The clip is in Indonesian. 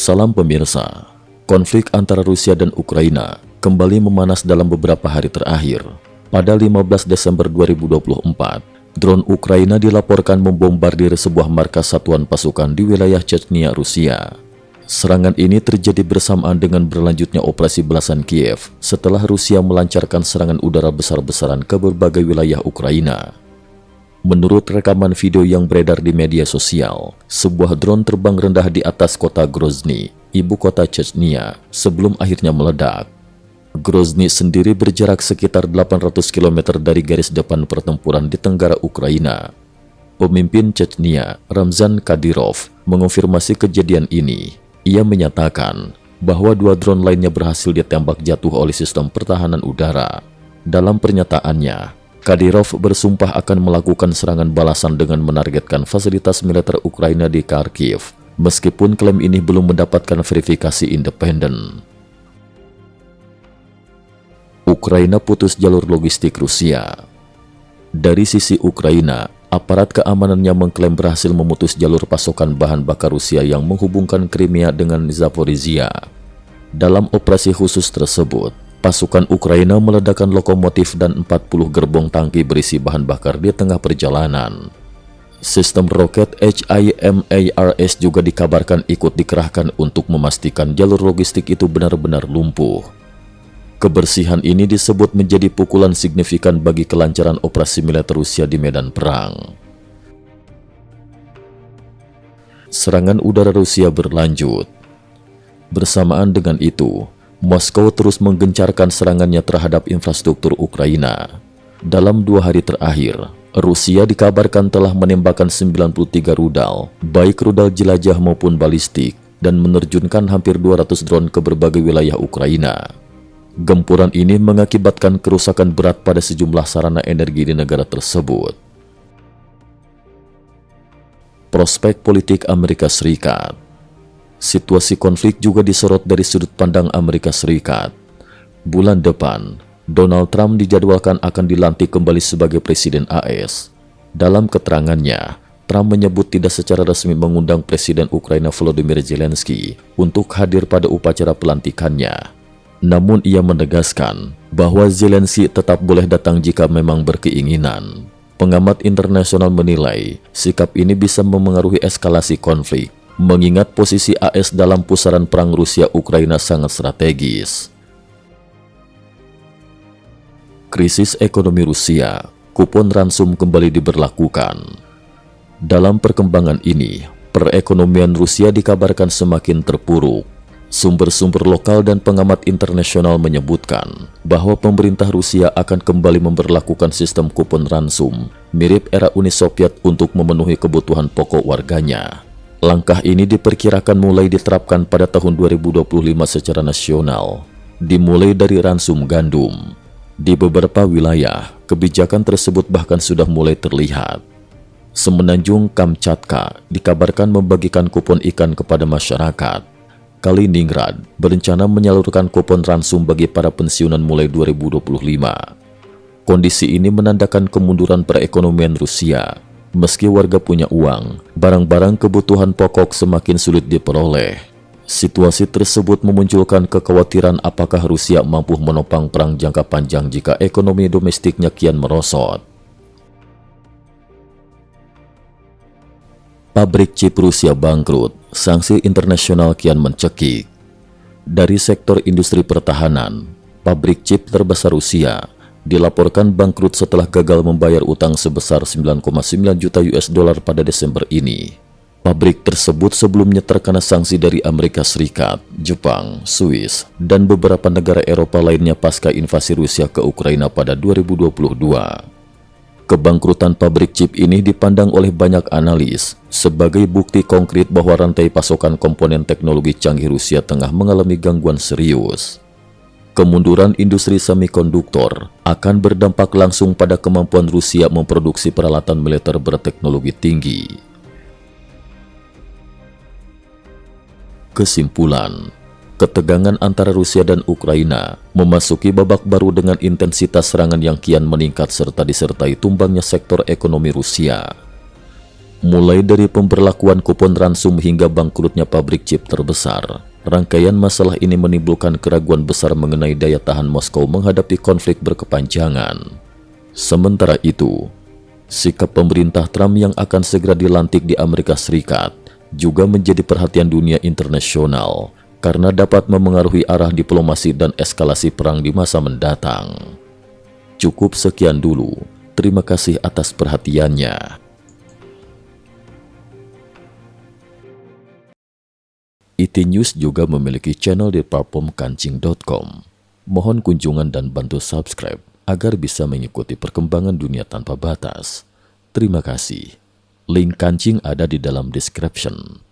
Salam pemirsa, konflik antara Rusia dan Ukraina kembali memanas dalam beberapa hari terakhir. Pada 15 Desember 2024, drone Ukraina dilaporkan membombardir sebuah markas satuan pasukan di wilayah Chechnya, Rusia. Serangan ini terjadi bersamaan dengan berlanjutnya operasi belasan Kiev setelah Rusia melancarkan serangan udara besar-besaran ke berbagai wilayah Ukraina. Menurut rekaman video yang beredar di media sosial, sebuah drone terbang rendah di atas kota Grozny, ibu kota Chechnya, sebelum akhirnya meledak. Grozny sendiri berjarak sekitar 800 km dari garis depan pertempuran di tenggara Ukraina. Pemimpin Chechnya, Ramzan Kadyrov, mengonfirmasi kejadian ini. Ia menyatakan bahwa dua drone lainnya berhasil ditembak jatuh oleh sistem pertahanan udara. Dalam pernyataannya, Kadyrov bersumpah akan melakukan serangan balasan dengan menargetkan fasilitas militer Ukraina di Kharkiv, meskipun klaim ini belum mendapatkan verifikasi independen. Ukraina putus jalur logistik Rusia. Dari sisi Ukraina, aparat keamanannya mengklaim berhasil memutus jalur pasokan bahan bakar Rusia yang menghubungkan Crimea dengan Zaporizhia. Dalam operasi khusus tersebut, pasukan Ukraina meledakkan lokomotif dan 40 gerbong tangki berisi bahan bakar di tengah perjalanan. Sistem roket HIMARS juga dikabarkan ikut dikerahkan untuk memastikan jalur logistik itu benar-benar lumpuh. Kebersihan ini disebut menjadi pukulan signifikan bagi kelancaran operasi militer Rusia di medan perang. Serangan udara Rusia berlanjut. Bersamaan dengan itu, Moskow terus menggencarkan serangannya terhadap infrastruktur Ukraina. Dalam 2 hari terakhir, Rusia dikabarkan telah menembakkan 93 rudal, baik rudal jelajah maupun balistik, dan menerjunkan hampir 200 drone ke berbagai wilayah Ukraina. Gempuran ini mengakibatkan kerusakan berat pada sejumlah sarana energi di negara tersebut. Prospek politik Amerika Serikat. Situasi konflik juga disorot dari sudut pandang Amerika Serikat. Bulan depan, Donald Trump dijadwalkan akan dilantik kembali sebagai Presiden AS. Dalam keterangannya, Trump menyebut tidak secara resmi mengundang Presiden Ukraina Volodymyr Zelensky untuk hadir pada upacara pelantikannya. Namun ia menegaskan bahwa Zelensky tetap boleh datang jika memang berkeinginan. Pengamat internasional menilai sikap ini bisa memengaruhi eskalasi konflik, mengingat posisi AS dalam pusaran perang Rusia-Ukraina sangat strategis. Krisis ekonomi Rusia, kupon ransum kembali diberlakukan. Dalam perkembangan ini, perekonomian Rusia dikabarkan semakin terpuruk. Sumber-sumber lokal dan pengamat internasional menyebutkan bahwa pemerintah Rusia akan kembali memberlakukan sistem kupon ransum mirip era Uni Soviet untuk memenuhi kebutuhan pokok warganya. Langkah ini diperkirakan mulai diterapkan pada tahun 2025 secara nasional, dimulai dari ransum gandum. Di beberapa wilayah, kebijakan tersebut bahkan sudah mulai terlihat. Semenanjung Kamchatka dikabarkan membagikan kupon ikan kepada masyarakat. Kaliningrad berencana menyalurkan kupon ransum bagi para pensiunan mulai 2025. Kondisi ini menandakan kemunduran perekonomian Rusia. Meski warga punya uang, barang-barang kebutuhan pokok semakin sulit diperoleh. Situasi tersebut memunculkan kekhawatiran apakah Rusia mampu menopang perang jangka panjang jika ekonomi domestiknya kian merosot. Pabrik chip Rusia bangkrut, sanksi internasional kian mencekik. Dari sektor industri pertahanan, pabrik chip terbesar Rusia dilaporkan bangkrut setelah gagal membayar utang sebesar 9,9 juta US dollar pada Desember ini. Pabrik tersebut sebelumnya terkena sanksi dari Amerika Serikat, Jepang, Swiss, dan beberapa negara Eropa lainnya pasca invasi Rusia ke Ukraina pada 2022. Kebangkrutan pabrik chip ini dipandang oleh banyak analis sebagai bukti konkret bahwa rantai pasokan komponen teknologi canggih Rusia tengah mengalami gangguan serius. Kemunduran industri semikonduktor akan berdampak langsung pada kemampuan Rusia memproduksi peralatan militer berteknologi tinggi. Kesimpulan, ketegangan antara Rusia dan Ukraina memasuki babak baru dengan intensitas serangan yang kian meningkat serta disertai tumbangnya sektor ekonomi Rusia. Mulai dari pemberlakuan kupon ransum hingga bangkrutnya pabrik chip terbesar, rangkaian masalah ini menimbulkan keraguan besar mengenai daya tahan Moskow menghadapi konflik berkepanjangan. Sementara itu, sikap pemerintah Trump yang akan segera dilantik di Amerika Serikat juga menjadi perhatian dunia internasional karena dapat memengaruhi arah diplomasi dan eskalasi perang di masa mendatang. Cukup sekian dulu. Terima kasih atas perhatiannya. IT News juga memiliki channel di platform kancing.com. Mohon kunjungan dan bantu subscribe agar bisa mengikuti perkembangan dunia tanpa batas. Terima kasih. Link kancing ada di dalam description.